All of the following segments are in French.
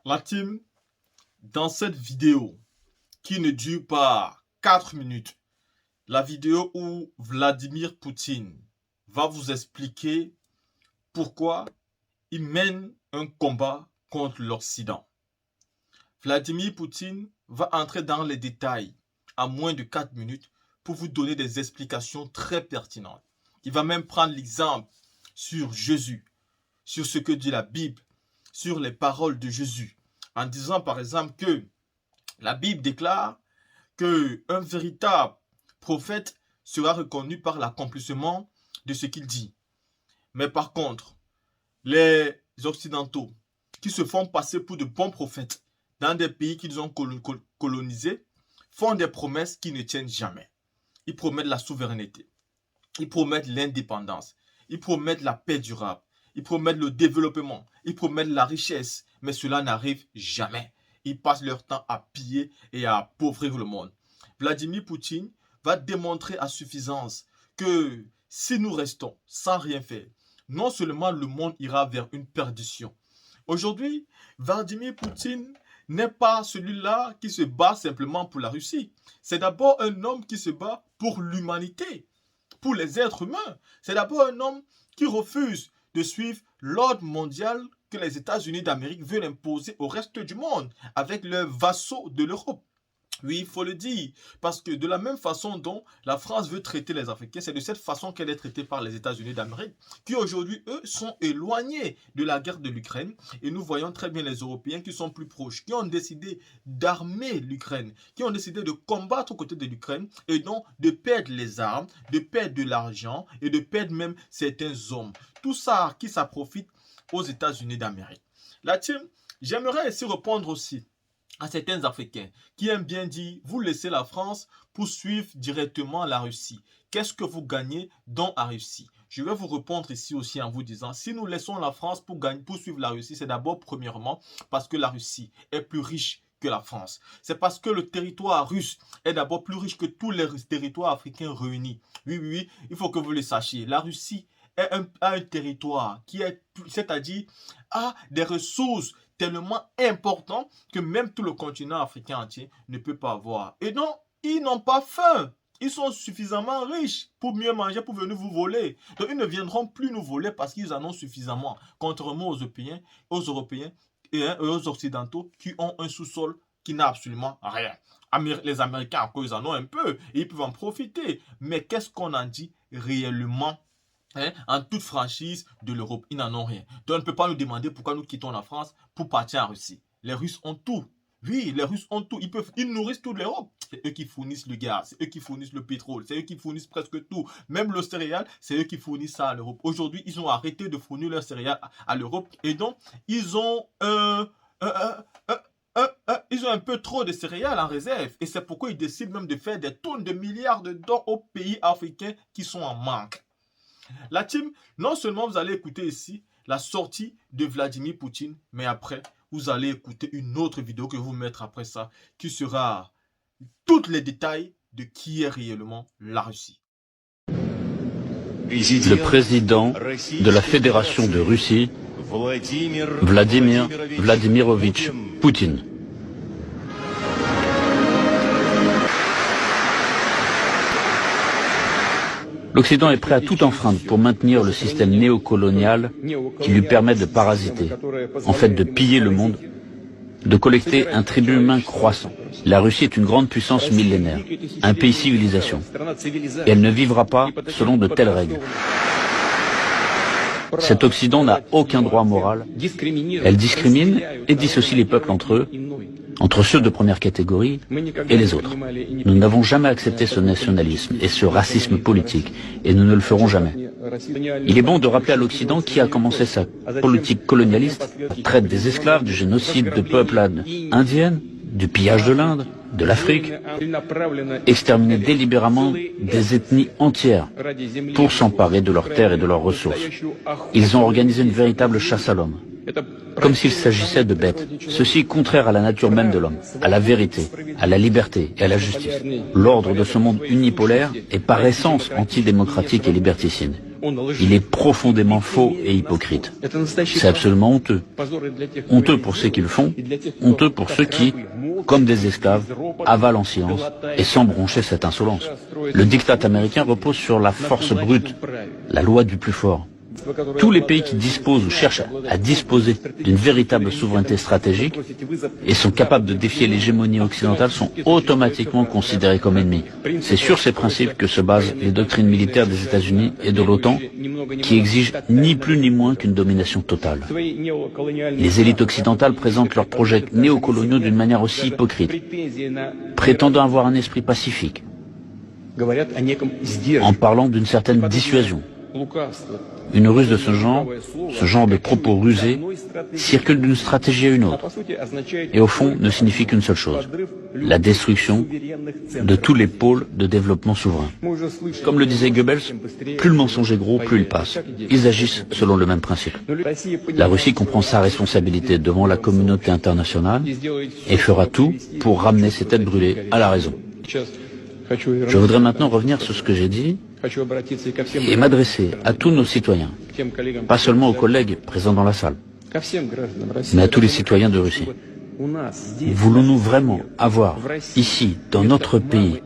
La team, dans cette vidéo qui ne dure pas 4 minutes, la vidéo où Vladimir Poutine va vous expliquer pourquoi il mène un combat contre l'Occident. Vladimir Poutine va entrer dans les détails à moins de 4 minutes pour vous donner des explications très pertinentes. Il va même prendre l'exemple sur Jésus, sur ce que dit la Bible, sur les paroles de Jésus, en disant par exemple que la Bible déclare qu'un véritable prophète sera reconnu par l'accomplissement de ce qu'il dit. Mais par contre, les Occidentaux qui se font passer pour de bons prophètes dans des pays qu'ils ont colonisés font des promesses qui ne tiennent jamais. Ils promettent la souveraineté, ils promettent l'indépendance, ils promettent la paix durable, ils promettent le développement, ils promettent la richesse, mais cela n'arrive jamais. Ils passent leur temps à piller et à appauvrir le monde. Vladimir Poutine va démontrer à suffisance que si nous restons sans rien faire, non seulement le monde ira vers une perdition. Aujourd'hui, Vladimir Poutine n'est pas celui-là qui se bat simplement pour la Russie. C'est d'abord un homme qui se bat pour l'humanité, pour les êtres humains. C'est d'abord un homme qui refuse de suivre l'ordre mondial que les États-Unis d'Amérique veulent imposer au reste du monde avec leurs vassaux de l'Europe. Oui, il faut le dire, parce que de la même façon dont la France veut traiter les Africains, c'est de cette façon qu'elle est traitée par les États-Unis d'Amérique, qui aujourd'hui, eux, sont éloignés de la guerre de l'Ukraine. Et nous voyons très bien les Européens qui sont plus proches, qui ont décidé d'armer l'Ukraine, qui ont décidé de combattre aux côtés de l'Ukraine, et donc de perdre les armes, de perdre de l'argent, et de perdre même certains hommes. Tout ça qui ça profite aux États-Unis d'Amérique. La team, j'aimerais aussi répondre aussi à certains Africains qui aiment bien dire « Vous laissez la France pour suivre directement la Russie. Qu'est-ce que vous gagnez dans la Russie ?» Je vais vous répondre ici aussi en vous disant « Si nous laissons la France pour suivre la Russie, c'est d'abord premièrement parce que la Russie est plus riche que la France. C'est parce que le territoire russe est d'abord plus riche que tous les territoires africains réunis. Oui, il faut que vous le sachiez. La Russie a un territoire qui est, c'est-à-dire a des ressources tellement importantes que même tout le continent africain entier ne peut pas avoir. Et donc, ils n'ont pas faim. Ils sont suffisamment riches pour mieux manger, pour venir vous voler. Donc, ils ne viendront plus nous voler parce qu'ils en ont suffisamment. Contrairement aux Européens et aux Occidentaux qui ont un sous-sol qui n'a absolument rien. Les Américains, à cause, ils en ont un peu et ils peuvent en profiter. Mais qu'est-ce qu'on en dit réellement? En toute franchise de l'Europe, ils n'en ont rien. Donc on ne peut pas nous demander pourquoi nous quittons la France pour partir en Russie. Les Russes ont tout. Oui, les Russes ont tout. Ils nourrissent toute l'Europe. C'est eux qui fournissent le gaz, c'est eux qui fournissent le pétrole, c'est eux qui fournissent presque tout. Même le céréal, c'est eux qui fournissent ça à l'Europe. Aujourd'hui, ils ont arrêté de fournir leur céréales à l'Europe et donc ils ont ils ont un peu trop de céréales en réserve. Et c'est pourquoi ils décident même de faire des tonnes de milliards de dons aux pays africains qui sont en manque. La team, non seulement vous allez écouter ici la sortie de Vladimir Poutine, mais après, vous allez écouter une autre vidéo que je vais vous mettre après ça, qui sera tous les détails de qui est réellement la Russie. Le président de la Fédération de Russie, Vladimir Vladimirovitch Poutine. L'Occident est prêt à tout enfreindre pour maintenir le système néocolonial qui lui permet de parasiter, en fait de piller le monde, de collecter un tribut humain croissant. La Russie est une grande puissance millénaire, un pays civilisation, et elle ne vivra pas selon de telles règles. Cet Occident n'a aucun droit moral, elle discrimine et dissocie les peuples entre ceux de première catégorie et les autres. Nous n'avons jamais accepté ce nationalisme et ce racisme politique, et nous ne le ferons jamais. Il est bon de rappeler à l'Occident qui a commencé sa politique colonialiste, traite des esclaves, du génocide de peuples indiennes, du pillage de l'Inde, de l'Afrique, exterminer délibérément des ethnies entières pour s'emparer de leurs terres et de leurs ressources. Ils ont organisé une véritable chasse à l'homme, comme s'il s'agissait de bêtes. Ceci est contraire à la nature même de l'homme, à la vérité, à la liberté et à la justice. L'ordre de ce monde unipolaire est par essence antidémocratique et liberticide. Il est profondément faux et hypocrite. C'est absolument honteux. Honteux pour ceux qui le font, honteux pour ceux qui, comme des esclaves, avalent en silence et sans broncher cette insolence. Le diktat américain repose sur la force brute, la loi du plus fort. Tous les pays qui disposent ou cherchent à disposer d'une véritable souveraineté stratégique et sont capables de défier l'hégémonie occidentale sont automatiquement considérés comme ennemis. C'est sur ces principes que se basent les doctrines militaires des États-Unis et de l'OTAN, qui exigent ni plus ni moins qu'une domination totale. Les élites occidentales présentent leurs projets néocoloniaux d'une manière aussi hypocrite, prétendant avoir un esprit pacifique, en parlant d'une certaine dissuasion. Une ruse de ce genre de propos rusés, circule d'une stratégie à une autre, et au fond ne signifie qu'une seule chose, la destruction de tous les pôles de développement souverain. Comme le disait Goebbels, plus le mensonge est gros, plus il passe. Ils agissent selon le même principe. La Russie comprend sa responsabilité devant la communauté internationale et fera tout pour ramener ces têtes brûlées à la raison. Je voudrais maintenant revenir sur ce que j'ai dit et m'adresser à tous nos citoyens, pas seulement aux collègues présents dans la salle, mais à tous les citoyens de Russie. Voulons-nous vraiment avoir ici, dans notre pays,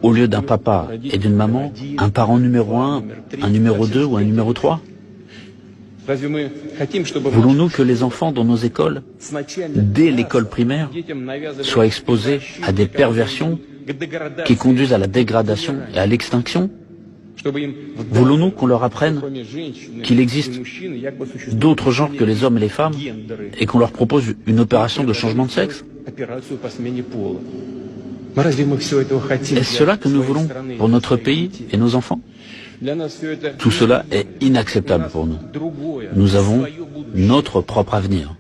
au lieu d'un papa et d'une maman, un parent numéro 1, un numéro 2 ou un numéro 3 ? Voulons-nous que les enfants dans nos écoles, dès l'école primaire, soient exposés à des perversions qui conduisent à la dégradation et à l'extinction? Voulons-nous qu'on leur apprenne qu'il existe d'autres genres que les hommes et les femmes et qu'on leur propose une opération de changement de sexe? Est-ce cela que nous voulons pour notre pays et nos enfants? Tout cela est inacceptable pour nous. Nous avons notre propre avenir.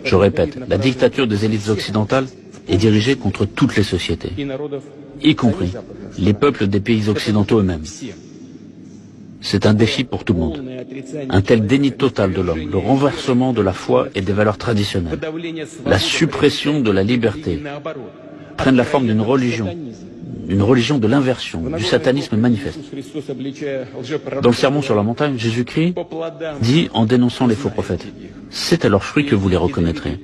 Je répète, la dictature des élites occidentales est dirigée contre toutes les sociétés, y compris les peuples des pays occidentaux eux-mêmes. C'est un défi pour tout le monde. Un tel déni total de l'homme, le renversement de la foi et des valeurs traditionnelles, la suppression de la liberté, prennent la forme d'une religion de l'inversion, du satanisme manifeste. Dans le Sermon sur la montagne, Jésus-Christ dit en dénonçant les faux prophètes, « C'est à leurs fruits que vous les reconnaîtrez. »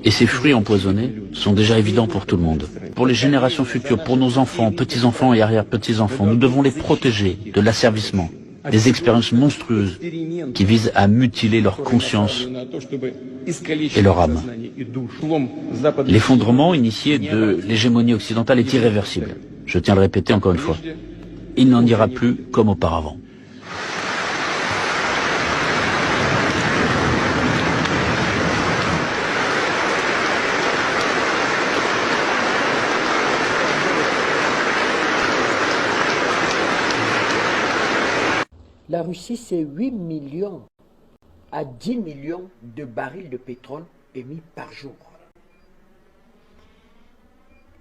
Et ces fruits empoisonnés sont déjà évidents pour tout le monde. Pour les générations futures, pour nos enfants, petits-enfants et arrière-petits-enfants, nous devons les protéger de l'asservissement, des expériences monstrueuses qui visent à mutiler leur conscience et leur âme. L'effondrement initié de l'hégémonie occidentale est irréversible. Je tiens à le répéter encore une fois. Il n'en ira plus comme auparavant. La Russie, c'est 8 millions à 10 millions de barils de pétrole émis par jour.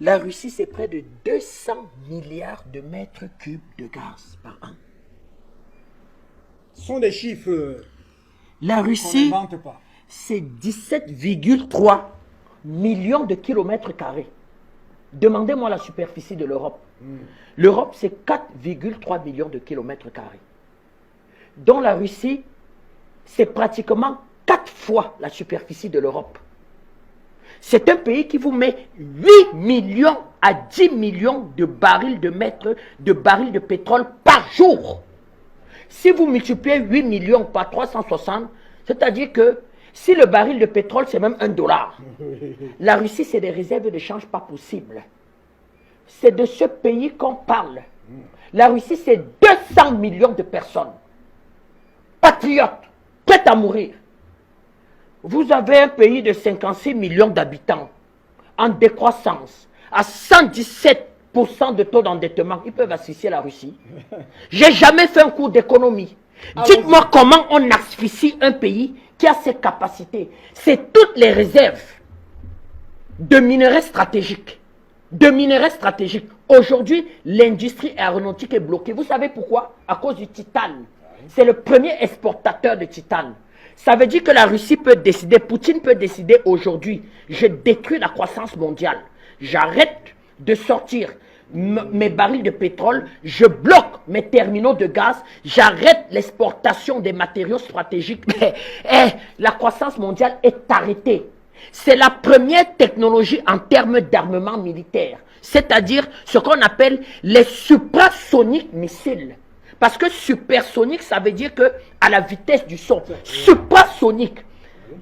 La Russie, c'est près de 200 milliards de mètres cubes de gaz par an. Ce sont des chiffres La Russie, qu'on n'invente pas. c'est 17,3 millions de kilomètres carrés. Demandez-moi la superficie de l'Europe. L'Europe, c'est 4,3 millions de kilomètres carrés. Dont la Russie, c'est pratiquement 4 fois la superficie de l'Europe. C'est un pays qui vous met 8 millions à 10 millions de barils de barils de pétrole par jour. Si vous multipliez 8 millions par 360, c'est-à-dire que si le baril de pétrole, c'est même $1, la Russie, c'est des réserves de change pas possibles. C'est de ce pays qu'on parle. La Russie, c'est 200 millions de personnes. Patriotes, prêts à mourir. Vous avez un pays de 56 millions d'habitants, en décroissance, à 117% de taux d'endettement. Ils peuvent asphyxier la Russie. J'ai jamais fait un cours d'économie. Dites-moi comment on asphyxie un pays qui a ses capacités. C'est toutes les réserves de minerais stratégiques. Aujourd'hui, l'industrie aéronautique est bloquée. Vous savez pourquoi? À cause du titane. C'est le premier exportateur de titane. Ça veut dire que la Russie peut décider, Poutine peut décider aujourd'hui, je détruis la croissance mondiale. J'arrête de sortir mes barils de pétrole, je bloque mes terminaux de gaz, j'arrête l'exportation des matériaux stratégiques. La croissance mondiale est arrêtée. C'est la première technologie en termes d'armement militaire, c'est-à-dire ce qu'on appelle les suprasoniques missiles. Parce que supersonique, ça veut dire que à la vitesse du son. Suprasonique.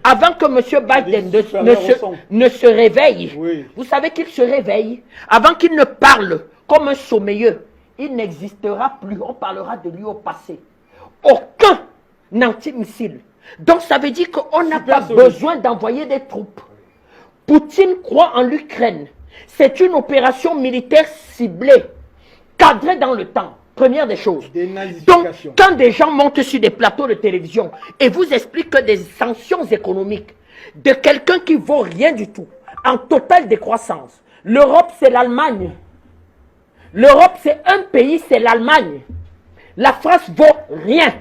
Avant que M. Biden ne se réveille, oui. Vous savez qu'il se réveille, avant qu'il ne parle comme un sommeilleux, il n'existera plus, on parlera de lui au passé. Aucun antimissile. Donc ça veut dire qu'on n'a pas besoin d'envoyer des troupes. Poutine croit en l'Ukraine. C'est une opération militaire ciblée, cadrée dans le temps. Première des choses. Donc, quand des gens montent sur des plateaux de télévision et vous expliquent que des sanctions économiques de quelqu'un qui vaut rien du tout, en totale décroissance, l'Europe c'est l'Allemagne. L'Europe c'est un pays, c'est l'Allemagne. La France vaut rien.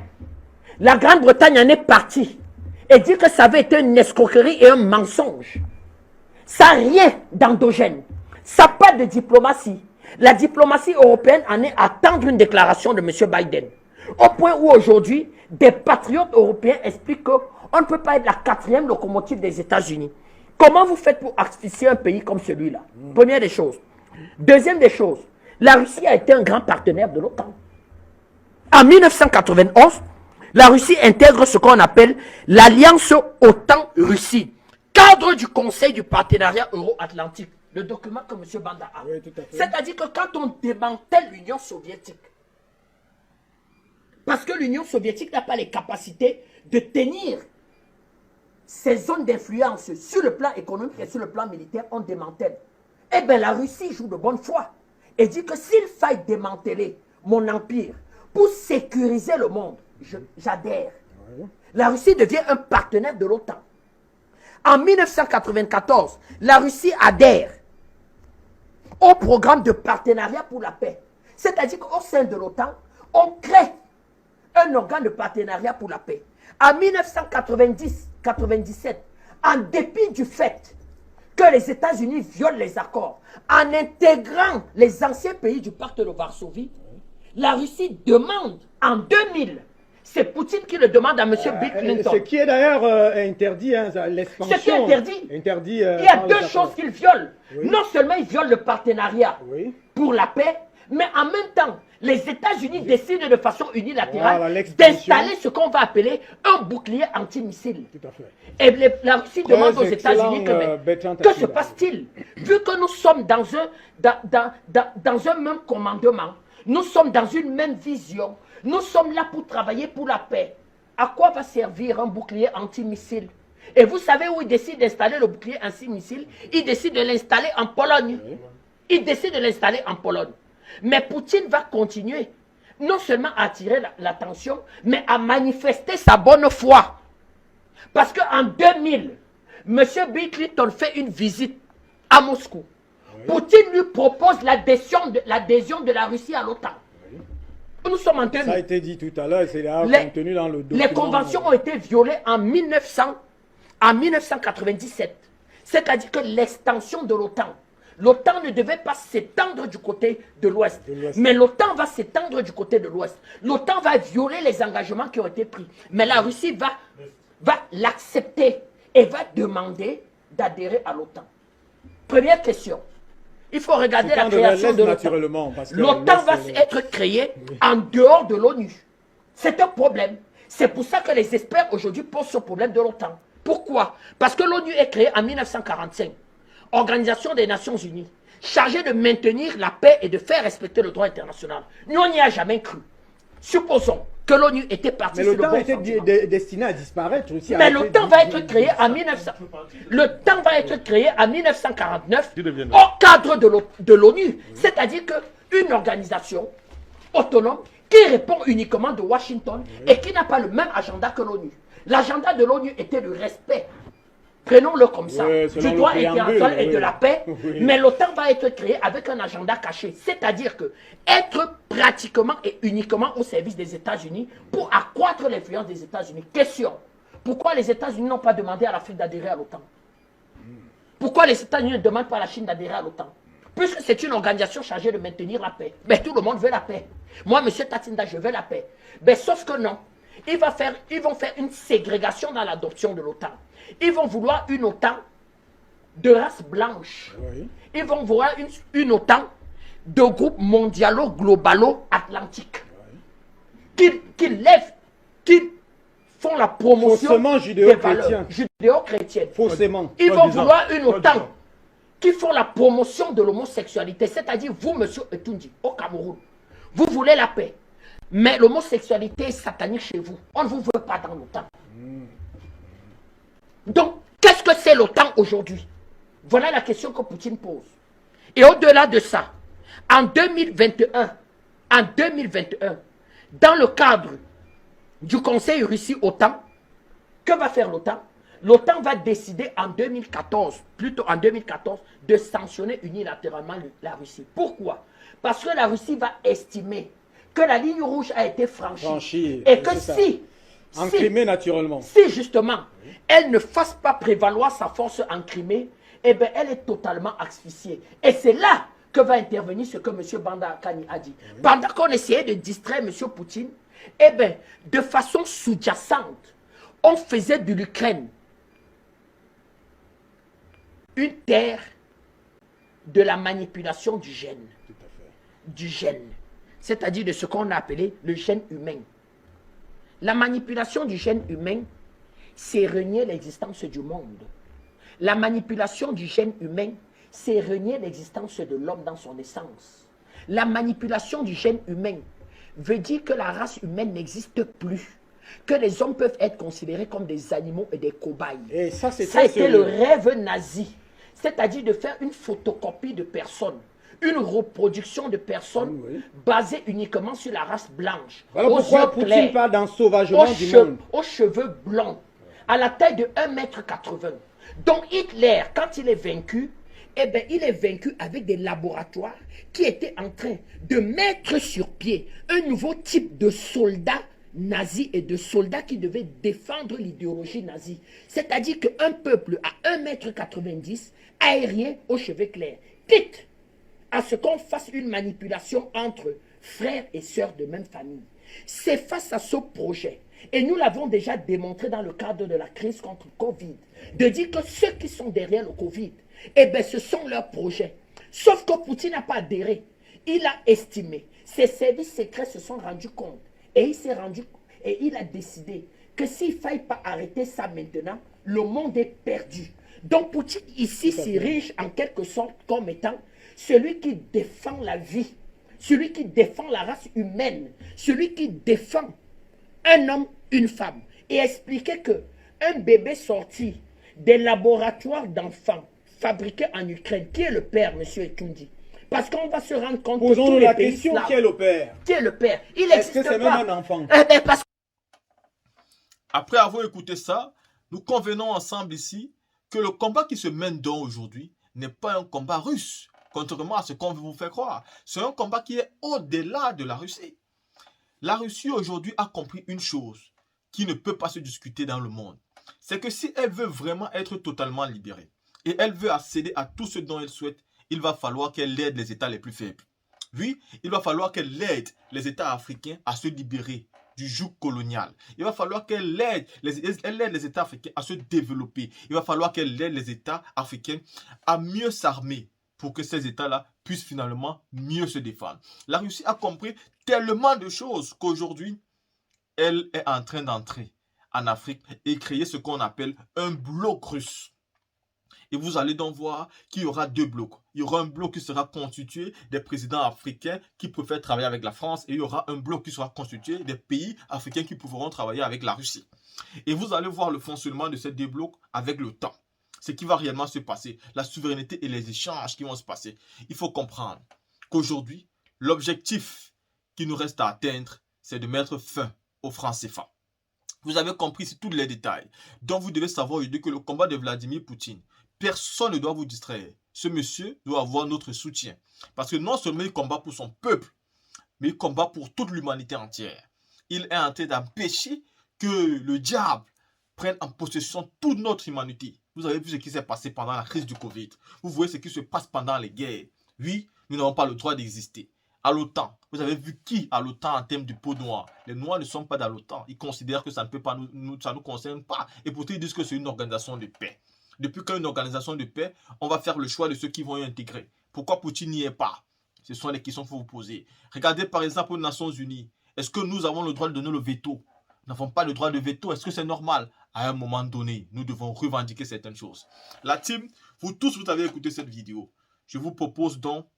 La Grande-Bretagne en est partie et dit que ça avait été une escroquerie et un mensonge. Ça n'a rien d'endogène. Ça n'a pas de diplomatie. La diplomatie européenne en est à attendre une déclaration de M. Biden. Au point où aujourd'hui, des patriotes européens expliquent qu'on ne peut pas être la 4e locomotive des États-Unis. Comment vous faites pour asphyxier un pays comme celui-là? Première des choses. Deuxième des choses, la Russie a été un grand partenaire de l'OTAN. En 1991, la Russie intègre ce qu'on appelle l'Alliance OTAN-Russie, cadre du Conseil du partenariat euro-atlantique. Le document que M. Banda a. Oui, c'est-à-dire que quand on démantèle l'Union soviétique, parce que l'Union soviétique n'a pas les capacités de tenir ses zones d'influence sur le plan économique et sur le plan militaire, on démantèle. Eh bien, la Russie joue de bonne foi et dit que s'il faille démanteler mon empire pour sécuriser le monde, j'adhère. Oui. La Russie devient un partenaire de l'OTAN. En 1994, la Russie adhère au programme de partenariat pour la paix. C'est-à-dire qu'au sein de l'OTAN, on crée un organe de partenariat pour la paix. En 1990-97, en dépit du fait que les États-Unis violent les accords, en intégrant les anciens pays du pacte de Varsovie, la Russie demande en 2000, c'est Poutine qui le demande à M. Bill Clinton. Ce qui est d'ailleurs interdit, hein, l'expansion. Ce qui est interdit. Il y a deux choses qu'il viole. Oui. Non seulement il viole le partenariat pour la paix, mais en même temps, les États-Unis décident de façon unilatérale d'installer ce qu'on va appeler un bouclier antimissile. Tout à fait. Et la Russie demande aux États-Unis que se passe-t-il? Vu que nous sommes dans un même commandement, nous sommes dans une même vision, nous sommes là pour travailler pour la paix. À quoi va servir un bouclier antimissile? Et vous savez où il décide d'installer le bouclier antimissile? Il décide de l'installer en Pologne. Il décide de l'installer en Pologne. Mais Poutine va continuer, non seulement à attirer l'attention, mais à manifester sa bonne foi. Parce qu'en 2000, M. Bill Clinton fait une visite à Moscou. Poutine lui propose l'adhésion de la Russie à l'OTAN. Nous sommes en 2000. Ça a été dit tout à l'heure, c'est contenu dans le document. Les conventions ont été violées en 1997. C'est-à-dire que l'extension de l'OTAN, l'OTAN ne devait pas s'étendre du côté de l'Ouest. Mais l'OTAN va s'étendre du côté de l'Ouest. L'OTAN va violer les engagements qui ont été pris. Mais la Russie va l'accepter et va demander d'adhérer à l'OTAN. Première question. Il faut regarder la création de l'OTAN. L'OTAN va être créée en dehors de l'ONU. C'est un problème. C'est pour ça que les experts aujourd'hui posent ce problème de l'OTAN. Pourquoi? Parce que l'ONU est créée en 1945. Organisation des Nations Unies, chargée de maintenir la paix et de faire respecter le droit international. Nous, on n'y a jamais cru. Supposons que l'ONU était partie sur le bon sentiment. Mais l'OTAN était destiné à disparaître aussi. Mais l'OTAN va être créé en 1949 au cadre de l'ONU. C'est-à-dire qu'une organisation autonome qui répond uniquement de Washington et qui n'a pas le même agenda que l'ONU. L'agenda de l'ONU était le respect. Prenons-le comme ça, du droit international et de la paix, mais l'OTAN va être créée avec un agenda caché, c'est-à-dire que être pratiquement et uniquement au service des États-Unis pour accroître l'influence des États-Unis. Question, pourquoi les États-Unis n'ont pas demandé à l'Afrique d'adhérer à l'OTAN? Pourquoi les États-Unis ne demandent pas à la Chine d'adhérer à l'OTAN? puisque c'est une organisation chargée de maintenir la paix. Mais tout le monde veut la paix. Moi, M. Tatinda, je veux la paix. Mais sauf que non. Ils vont faire une ségrégation dans l'adoption de l'OTAN. Ils vont vouloir une OTAN de race blanche. Oui. Ils vont vouloir une OTAN de groupes mondialo-globalo-atlantiques. Oui. Qui font la promotion Faussement des valeurs judéo-chrétiennes. Faussement. Ils vont vouloir une OTAN qui font la promotion de l'homosexualité. C'est-à-dire, vous, monsieur Etundi, au Cameroun, vous voulez la paix. Mais l'homosexualité est satanique chez vous. On ne vous veut pas dans l'OTAN. Donc, qu'est-ce que c'est l'OTAN aujourd'hui? Voilà la question que Poutine pose. Et au-delà de ça, en 2021, dans le cadre du Conseil Russie-OTAN, que va faire l'OTAN? L'OTAN va décider en 2014, de sanctionner unilatéralement la Russie. Pourquoi? Parce que la Russie va estimer que la ligne rouge a été franchie. Et que en Crimée, naturellement. Si justement, elle ne fasse pas prévaloir sa force en Crimée, eh bien, elle est totalement asphyxiée. Et c'est là que va intervenir ce que M. Banda Kani a dit. Oui. Pendant qu'on essayait de distraire M. Poutine, eh bien, de façon sous-jacente, on faisait de l'Ukraine une terre de la manipulation du gène. Tout à fait. Du gène. C'est-à-dire de ce qu'on a appelé le gène humain. La manipulation du gène humain, c'est renier l'existence du monde. La manipulation du gène humain, c'est renier l'existence de l'homme dans son essence. La manipulation du gène humain veut dire que la race humaine n'existe plus, que les hommes peuvent être considérés comme des animaux et des cobayes. Et ça, a été le rêve nazi, c'est-à-dire de faire une photocopie de personnes, une reproduction de personnes basée uniquement sur la race blanche. Voilà pourquoi Poutine parle d'un sauvagement du monde. Aux cheveux blancs, à la taille de 1,80 m. Donc Hitler, quand il est vaincu, eh bien, il est vaincu avec des laboratoires qui étaient en train de mettre sur pied un nouveau type de soldats nazis et de soldats qui devaient défendre l'idéologie nazie. C'est-à-dire qu'un peuple à 1,90 m, aérien aux cheveux clairs, quitte à ce qu'on fasse une manipulation entre frères et sœurs de même famille. C'est face à ce projet, et nous l'avons déjà démontré dans le cadre de la crise contre le Covid, de dire que ceux qui sont derrière le Covid, eh bien, ce sont leurs projets. Sauf que Poutine n'a pas adhéré. Il a estimé, ses services secrets se sont rendus compte, et il a décidé que s'il ne faille pas arrêter ça maintenant, le monde est perdu. Donc Poutine ici s'érige en quelque sorte comme étant celui qui défend la vie, celui qui défend la race humaine, celui qui défend un homme, une femme. Et expliquer que un bébé sorti des laboratoires d'enfants fabriqués en Ukraine, qui est le père, M. Etundi? Parce qu'on va se rendre compte que tous les pays slaves, qui est le père? Qui est le père? Il Est-ce que c'est pas. même un enfant? Après avoir écouté ça, nous convenons ensemble ici que le combat qui se mène donc aujourd'hui n'est pas un combat russe, contrairement à ce qu'on veut vous faire croire. C'est un combat qui est au-delà de la Russie. La Russie aujourd'hui a compris une chose qui ne peut pas se discuter dans le monde. C'est que si elle veut vraiment être totalement libérée et elle veut accéder à tout ce dont elle souhaite, il va falloir qu'elle aide les États les plus faibles. Oui, il va falloir qu'elle aide les États africains à se libérer du joug colonial. Il va falloir qu'elle aide les États africains à se développer. Il va falloir qu'elle aide les États africains à mieux s'armer pour que ces États-là puissent finalement mieux se défendre. La Russie a compris tellement de choses qu'aujourd'hui, elle est en train d'entrer en Afrique et créer ce qu'on appelle un bloc russe. Et vous allez donc voir qu'il y aura deux blocs. Il y aura un bloc qui sera constitué des présidents africains qui préfèrent travailler avec la France. Et il y aura un bloc qui sera constitué des pays africains qui pourront travailler avec la Russie. Et vous allez voir le fonctionnement de ces deux blocs avec le temps. Ce qui va réellement se passer. La souveraineté et les échanges qui vont se passer. Il faut comprendre qu'aujourd'hui, l'objectif qui nous reste à atteindre, c'est de mettre fin au franc CFA. Vous avez compris ici tous les détails. Donc vous devez savoir aujourd'hui que le combat de Vladimir Poutine, personne ne doit vous distraire. Ce monsieur doit avoir notre soutien. Parce que non seulement il combat pour son peuple, mais il combat pour toute l'humanité entière. Il est en train d'empêcher que le diable prenne en possession toute notre humanité. Vous avez vu ce qui s'est passé pendant la crise du Covid. Vous voyez ce qui se passe pendant les guerres. Oui, nous n'avons pas le droit d'exister. À l'OTAN, vous avez vu qui à l'OTAN en termes de peau noire? Les Noirs ne sont pas dans l'OTAN. Ils considèrent que ça ne peut pas ça nous concerne pas. Et pourtant, ils disent que c'est une organisation de paix. Depuis qu'il y a une organisation de paix, on va faire le choix de ceux qui vont y intégrer. Pourquoi Poutine n'y est pas? Ce sont les questions qu'il faut vous poser. Regardez par exemple aux Nations Unies. Est-ce que nous avons le droit de donner le veto? Nous n'avons pas le droit de veto. Est-ce que c'est normal? À un moment donné, nous devons revendiquer certaines choses. La team, vous tous, vous avez écouté cette vidéo. Je vous propose donc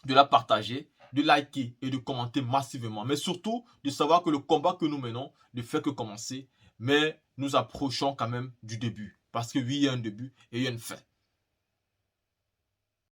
de la partager, de liker et de commenter massivement. Mais surtout, de savoir que le combat que nous menons ne fait que commencer. Mais nous approchons quand même du début. Parce que oui, il y a un début et il y a une fin.